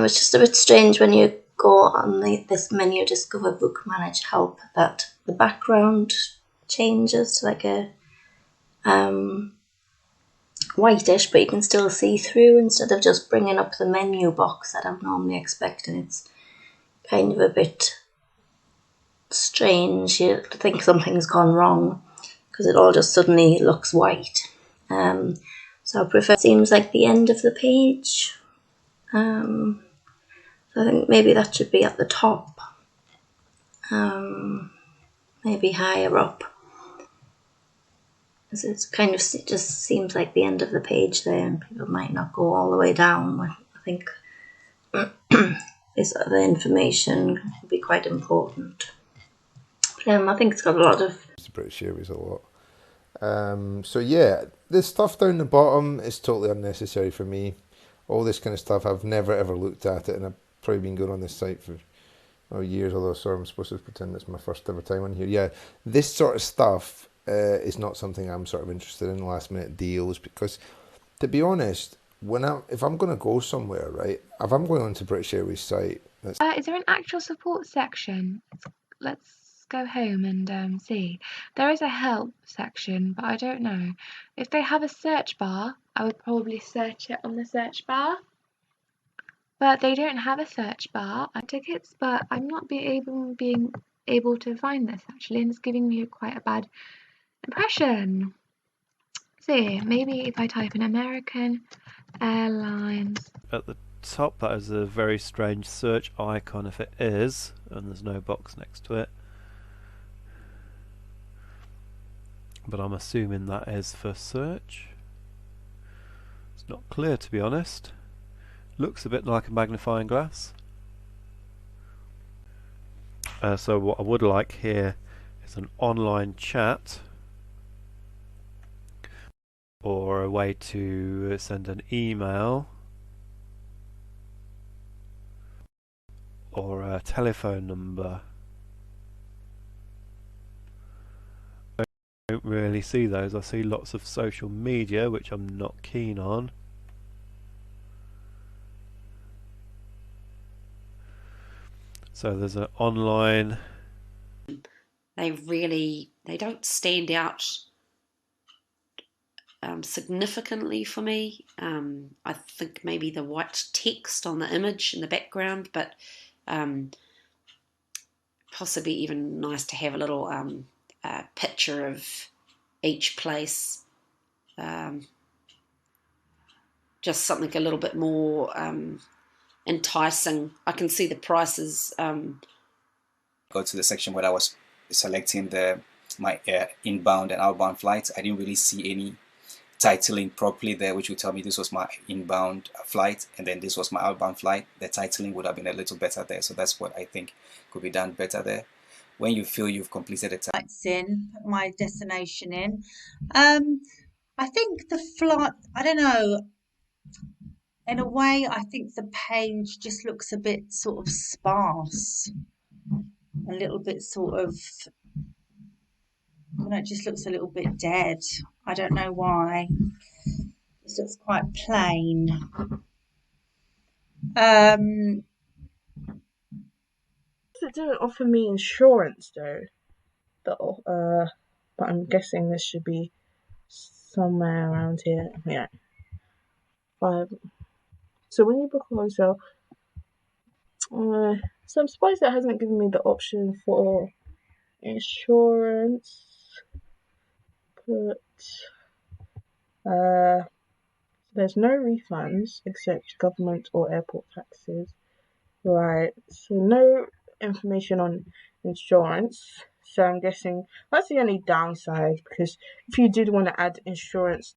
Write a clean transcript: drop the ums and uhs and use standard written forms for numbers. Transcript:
It's just a bit strange when you go on this menu, Discover Book, Manage Help, that the background changes to like a whitish, but you can still see through instead of just bringing up the menu box that I'm normally expecting. It's kind of a bit strange. You think something's gone wrong because it all just suddenly looks white. So I prefer, it seems like the end of the page. So I think maybe that should be at the top. Maybe higher up. It's kind of, it just seems like the end of the page there, and people might not go all the way down. I think this other information will be quite important. I think it's got a lot of... The British Airways a lot. So yeah, this stuff down the bottom is totally unnecessary for me. All this kind of stuff, I've never ever looked at it, and I've probably been going on this site for years, although sorry, I'm supposed to pretend it's my first ever time on here. Yeah, this sort of stuff is not something I'm sort of interested in, last minute deals, because to be honest, if I'm going to go somewhere, right, if I'm going onto British Airways site... Is there an actual support section? Let's go home and see. There is a help section, but I don't know. If they have a search bar, I would probably search it on the search bar. But they don't have a search bar. I have tickets, but I'm not being able to find this actually, and it's giving me quite a bad impression. See, maybe if I type in American Airlines. At the top, that is a very strange search icon if it is, and there's no box next to it. But I'm assuming that is for search. It's not clear, to be honest. Looks a bit like a magnifying glass. So what I would like here is an online chat, or a way to send an email, or a telephone number. I don't really see those. I see lots of social media, which I'm not keen on. So there's an online... They don't stand out significantly for me. I think maybe the white text on the image in the background, but possibly even nice to have a little picture of each place. Just something a little bit more enticing. I can see the prices. Go to the section where I was selecting my inbound and outbound flights. I didn't really see any titling properly there, which would tell me this was my inbound flight and then this was my outbound flight. The titling would have been a little better there. So that's what I think could be done better there. When you feel you've completed a put my destination in. I think the flight, I don't know, in a way I think the page just looks a bit sort of sparse, a little bit sort of, it just looks a little bit dead. I don't know why. It looks quite plain. It didn't offer me insurance though. But I'm guessing this should be somewhere around here. Yeah. 5. So when you book a hotel, so I'm surprised it hasn't given me the option for insurance. But there's no refunds except government or airport taxes. Right. So no information on insurance. So I'm guessing that's the only downside, because if you did want to add insurance